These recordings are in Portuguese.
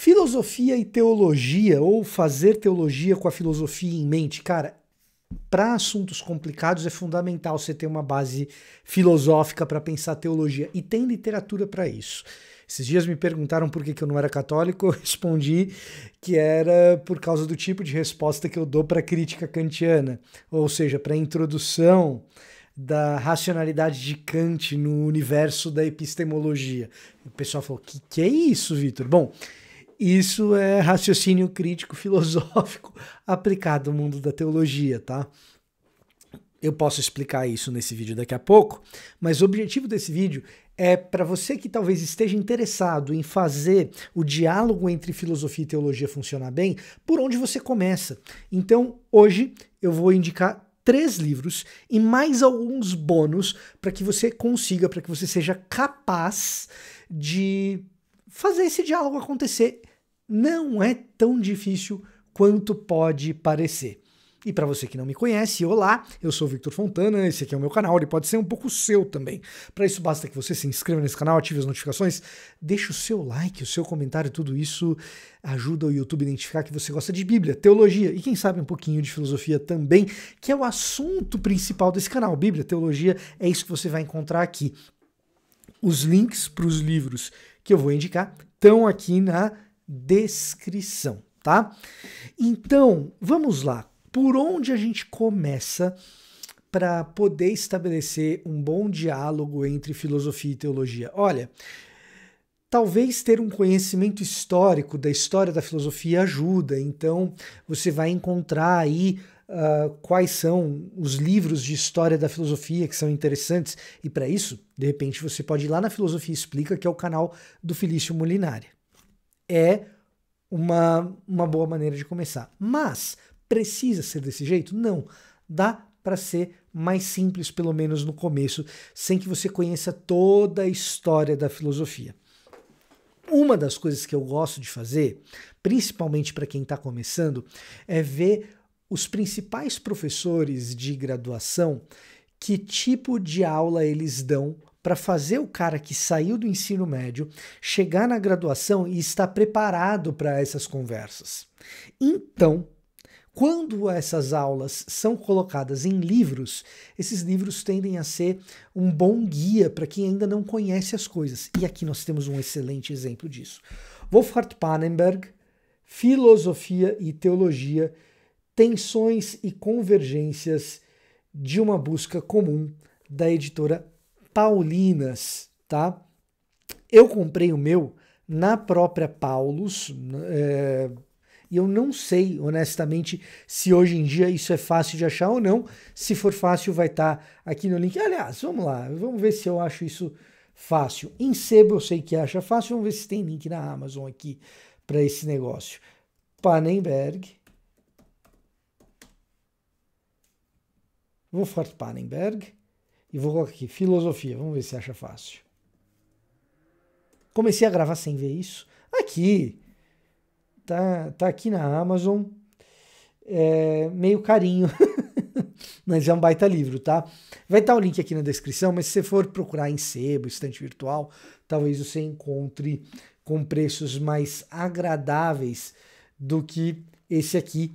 Filosofia e teologia, ou fazer teologia com a filosofia em mente, cara, para assuntos complicados é fundamental você ter uma base filosófica para pensar teologia, e tem literatura para isso. Esses dias me perguntaram por que eu não era católico, eu respondi que era por causa do tipo de resposta que eu dou para a crítica kantiana, ou seja, para a introdução da racionalidade de Kant no universo da epistemologia. O pessoal falou, que é isso, Vitor? Bom, isso é raciocínio crítico filosófico aplicado ao mundo da teologia, tá? Eu posso explicar isso nesse vídeo daqui a pouco, mas o objetivo desse vídeo é para você que talvez esteja interessado em fazer o diálogo entre filosofia e teologia funcionar bem, por onde você começa. Então, hoje eu vou indicar 3 livros e mais alguns bônus para que você consiga, para que você seja capaz de fazer esse diálogo acontecer. Não é tão difícil quanto pode parecer. E para você que não me conhece, olá, eu sou o Victor Fontana, esse aqui é o meu canal, ele pode ser um pouco seu também. Para isso basta que você se inscreva nesse canal, ative as notificações, deixe o seu like, o seu comentário, tudo isso ajuda o YouTube a identificar que você gosta de Bíblia, teologia e quem sabe um pouquinho de filosofia também, que é o assunto principal desse canal. Bíblia, teologia, é isso que você vai encontrar aqui. Os links para os livros que eu vou indicar estão aqui na descrição, tá? Então, vamos lá. Por onde a gente começa para poder estabelecer um bom diálogo entre filosofia e teologia? Olha, talvez ter um conhecimento histórico da história da filosofia ajuda, então você vai encontrar aí quais são os livros de história da filosofia que são interessantes, e para isso, de repente, você pode ir lá na Filosofia Explica, que é o canal do Felício Molinari. É uma boa maneira de começar. Mas precisa ser desse jeito? Não. Dá para ser mais simples, pelo menos no começo, sem que você conheça toda a história da filosofia. Uma das coisas que eu gosto de fazer, principalmente para quem está começando, é ver os principais professores de graduação, que tipo de aula eles dão para fazer o cara que saiu do ensino médio chegar na graduação e estar preparado para essas conversas. Então, quando essas aulas são colocadas em livros, esses livros tendem a ser um bom guia para quem ainda não conhece as coisas. E aqui nós temos um excelente exemplo disso. Wolfhart Pannenberg, Filosofia e Teologia, Tensões e Convergências de uma Busca Comum, da editora Paulinas, tá? Eu comprei o meu na própria Paulus, e eu não sei, honestamente, se hoje em dia isso é fácil de achar ou não. Se for fácil, vai estar aqui no link. Aliás, vamos lá, vamos ver se eu acho isso fácil. Em sebo eu sei que acha fácil, vamos ver se tem link na Amazon aqui para esse negócio. Pannenberg. Wolfhart Pannenberg. E vou colocar aqui, filosofia, vamos ver se acha fácil. Comecei a gravar sem ver isso. Aqui. Tá aqui na Amazon, meio carinho, mas é um baita livro, tá? Vai estar o link aqui na descrição, mas se você for procurar em sebo, estante virtual, talvez você encontre com preços mais agradáveis do que esse aqui,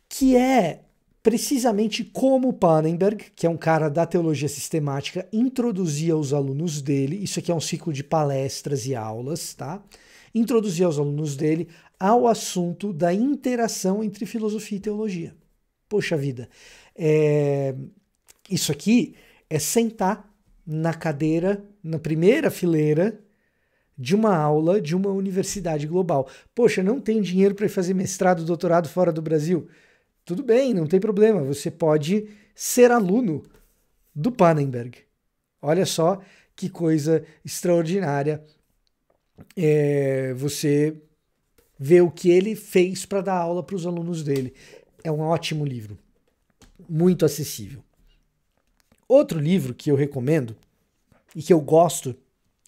que é precisamente como o Pannenberg, que é um cara da teologia sistemática, introduzia os alunos dele. Isso aqui é um ciclo de palestras e aulas, tá? Introduzir aos alunos dele ao assunto da interação entre filosofia e teologia. Poxa vida, isso aqui é sentar na cadeira, na primeira fileira de uma aula de uma universidade global. Poxa, não tenho dinheiro para fazer mestrado, doutorado fora do Brasil. Tudo bem, não tem problema, você pode ser aluno do Pannenberg. Olha só que coisa extraordinária. Você vê o que ele fez para dar aula para os alunos dele. É um ótimo livro, muito acessível. Outro livro que eu recomendo e que eu gosto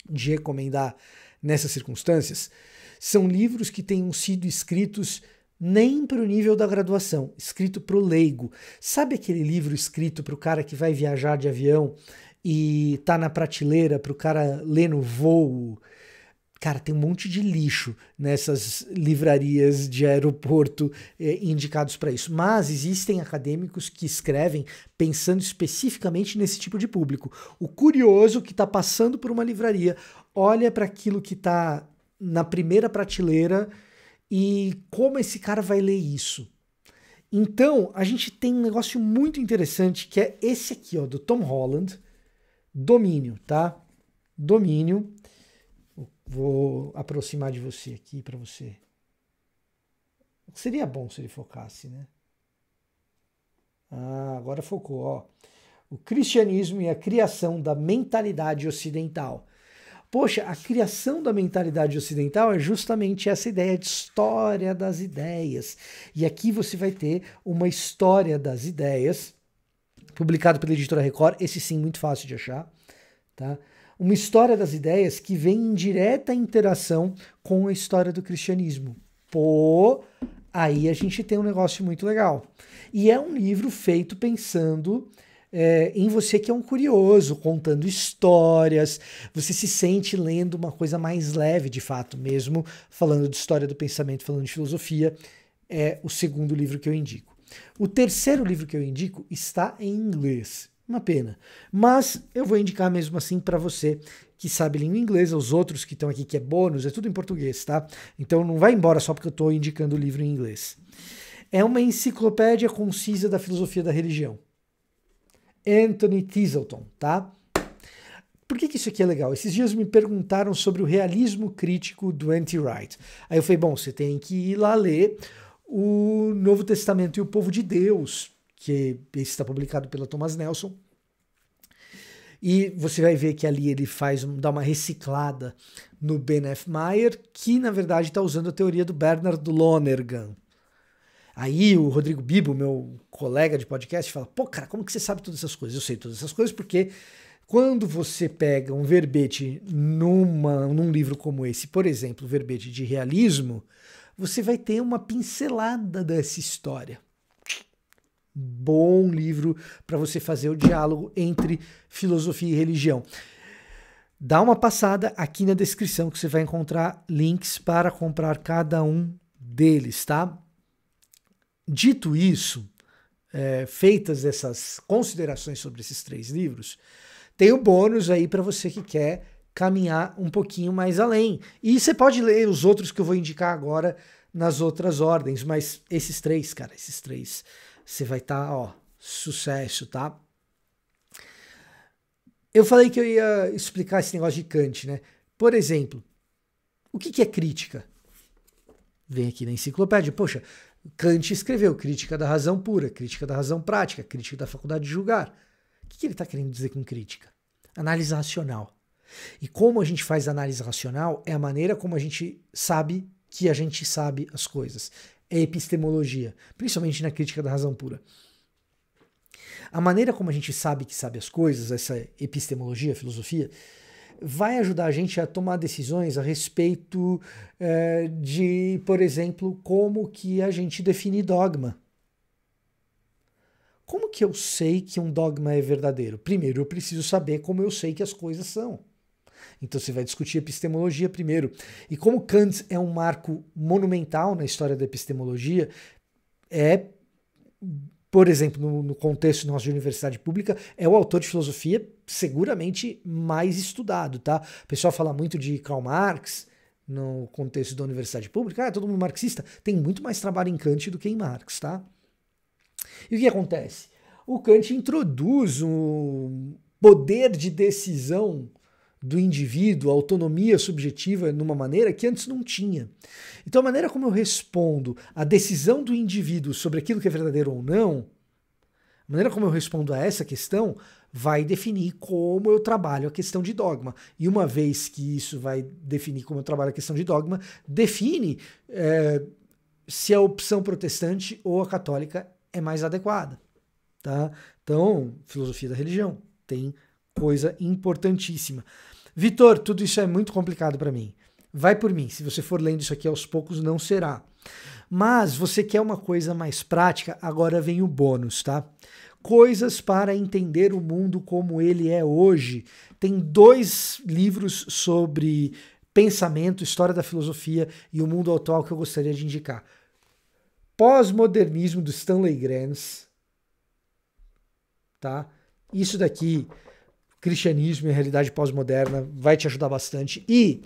de recomendar nessas circunstâncias são livros que tenham sido escritos nem para o nível da graduação, escrito para o leigo. Sabe aquele livro escrito para o cara que vai viajar de avião e tá na prateleira para o cara ler no voo? Cara, tem um monte de lixo nessas livrarias de aeroporto indicados para isso. Mas existem acadêmicos que escrevem pensando especificamente nesse tipo de público. O curioso que está passando por uma livraria, olha para aquilo que está na primeira prateleira e como esse cara vai ler isso. Então, a gente tem um negócio muito interessante que é esse aqui, ó, do Tom Holland, Domínio, tá? Domínio. Vou aproximar de você aqui para você. Seria bom se ele focasse, né? Ah, agora focou, ó. O cristianismo e a criação da mentalidade ocidental. Poxa, a criação da mentalidade ocidental é justamente essa ideia de história das ideias. E aqui você vai ter uma história das ideias, publicado pela editora Record, esse sim muito fácil de achar, tá? Uma história das ideias que vem em direta interação com a história do cristianismo. Pô, aí a gente tem um negócio muito legal. E é um livro feito pensando em você que é um curioso, contando histórias, você se sente lendo uma coisa mais leve, de fato, mesmo falando de história do pensamento, falando de filosofia, é o segundo livro que eu indico. O terceiro livro que eu indico está em inglês. Uma pena. Mas eu vou indicar mesmo assim para você que sabe língua inglesa, os outros que estão aqui, que é bônus, é tudo em português, tá? Então não vai embora só porque eu estou indicando o livro em inglês. É uma enciclopédia concisa da filosofia da religião. Anthony Thiselton, tá? Por que isso aqui é legal? Esses dias me perguntaram sobre o realismo crítico do Anti-Wright. Aí eu falei, bom, você tem que ir lá ler o Novo Testamento e o Povo de Deus, que esse está publicado pela Thomas Nelson. E você vai ver que ali ele dá uma reciclada no Ben F. Meyer, que na verdade está usando a teoria do Bernard Lonergan. Aí o Rodrigo Bibo, meu colega de podcast, fala, pô, cara, como que você sabe todas essas coisas? Eu sei todas essas coisas porque quando você pega um verbete num livro como esse, por exemplo, o verbete de realismo, você vai ter uma pincelada dessa história. Bom livro para você fazer o diálogo entre filosofia e religião. Dá uma passada aqui na descrição que você vai encontrar links para comprar cada um deles, tá? Dito isso, feitas essas considerações sobre esses 3 livros, tem um bônus aí para você que quer caminhar um pouquinho mais além. E você pode ler os outros que eu vou indicar agora nas outras ordens, mas esses 3, cara, esses 3, você vai estar, ó, sucesso, tá? Eu falei que eu ia explicar esse negócio de Kant, né? Por exemplo, o que é crítica? Vem aqui na enciclopédia, poxa, Kant escreveu Crítica da Razão Pura, Crítica da Razão Prática, Crítica da Faculdade de Julgar. O que ele está querendo dizer com crítica? Análise racional. E como a gente faz análise racional é a maneira como a gente sabe que a gente sabe as coisas. É epistemologia, principalmente na Crítica da Razão Pura. A maneira como a gente sabe que sabe as coisas, essa epistemologia, filosofia, vai ajudar a gente a tomar decisões a respeito de, por exemplo, como que a gente define dogma. Como que eu sei que um dogma é verdadeiro? Primeiro, eu preciso saber como eu sei que as coisas são. Então você vai discutir epistemologia primeiro. E como Kant é um marco monumental na história da epistemologia, por exemplo, no contexto nosso de universidade pública, é o autor de filosofia seguramente mais estudado, tá? O pessoal fala muito de Karl Marx no contexto da universidade pública, todo mundo marxista, tem muito mais trabalho em Kant do que em Marx, tá? E o que acontece? O Kant introduz um poder de decisão do indivíduo, a autonomia subjetiva numa maneira que antes não tinha. Então a maneira como eu respondo à decisão do indivíduo sobre aquilo que é verdadeiro ou não, a maneira como eu respondo a essa questão vai definir como eu trabalho a questão de dogma. E uma vez que isso vai definir como eu trabalho a questão de dogma, define se a opção protestante ou a católica é mais adequada. Tá? Então, filosofia da religião tem coisa importantíssima. Vitor, tudo isso é muito complicado para mim. Vai por mim, se você for lendo isso aqui aos poucos, não será. Mas você quer uma coisa mais prática, agora vem o bônus, tá? Coisas para entender o mundo como ele é hoje. Tem 2 livros sobre pensamento, história da filosofia e o mundo atual que eu gostaria de indicar. Pós-modernismo do Stanley Grenz, tá? Isso daqui, cristianismo e a realidade pós-moderna, vai te ajudar bastante. E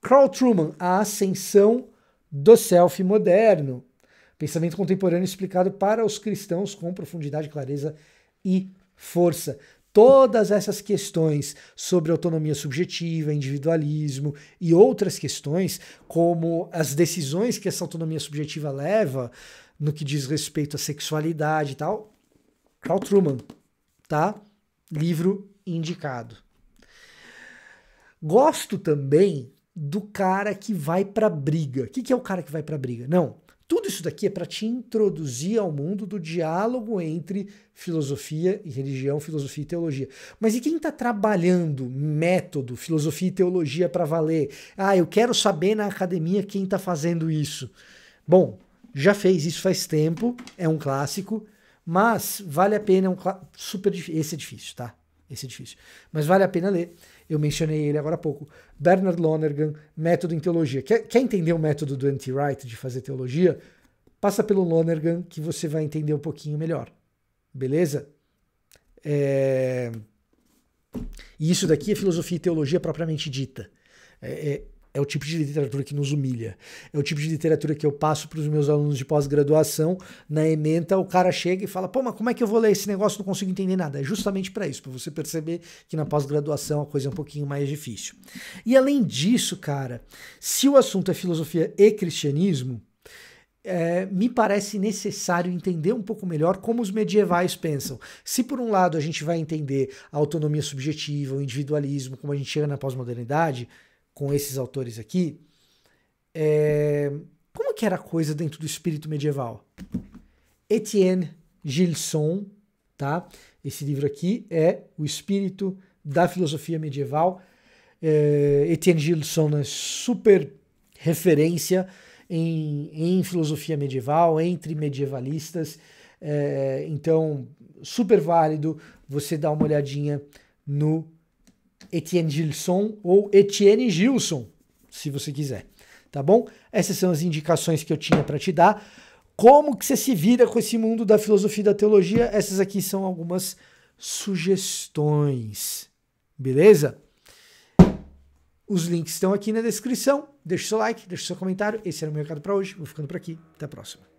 Carl Trueman, a ascensão do self moderno, pensamento contemporâneo explicado para os cristãos com profundidade, clareza e força. Todas essas questões sobre autonomia subjetiva, individualismo e outras questões, como as decisões que essa autonomia subjetiva leva no que diz respeito à sexualidade e tal, Carl Trueman, tá? Livro indicado. Gosto também do cara que vai pra briga. O que é o cara que vai pra briga? Não, tudo isso daqui é para te introduzir ao mundo do diálogo entre filosofia e religião, filosofia e teologia. Mas e quem está trabalhando método, filosofia e teologia para valer? Ah, eu quero saber na academia quem está fazendo isso. Bom, já fez isso faz tempo, é um clássico, mas vale a pena, super difícil. Esse é difícil, tá? Esse é difícil. Mas vale a pena ler. Eu mencionei ele agora há pouco. Bernard Lonergan, Método em Teologia. Quer entender o método do N.T. Wright de fazer teologia? Passa pelo Lonergan que você vai entender um pouquinho melhor. Beleza? E isso daqui é filosofia e teologia propriamente dita. É o tipo de literatura que nos humilha. É o tipo de literatura que eu passo para os meus alunos de pós-graduação. Na ementa, o cara chega e fala, pô, mas como é que eu vou ler esse negócio? Não consigo entender nada. É justamente para isso, para você perceber que na pós-graduação a coisa é um pouquinho mais difícil. E além disso, cara, se o assunto é filosofia e cristianismo, me parece necessário entender um pouco melhor como os medievais pensam. Se por um lado a gente vai entender a autonomia subjetiva, o individualismo, como a gente chega na pós-modernidade, com esses autores aqui, como que era a coisa dentro do espírito medieval? Etienne Gilson, tá? Esse livro aqui é O Espírito da Filosofia Medieval. Etienne Gilson é super referência em filosofia medieval, entre medievalistas, então super válido você dar uma olhadinha no Etienne Gilson ou Etienne Gilson, se você quiser, tá bom? Essas são as indicações que eu tinha para te dar. Como que você se vira com esse mundo da filosofia e da teologia? Essas aqui são algumas sugestões, beleza? Os links estão aqui na descrição. Deixa o seu like, deixa o seu comentário. Esse era o meu recado para hoje. Vou ficando por aqui. Até a próxima.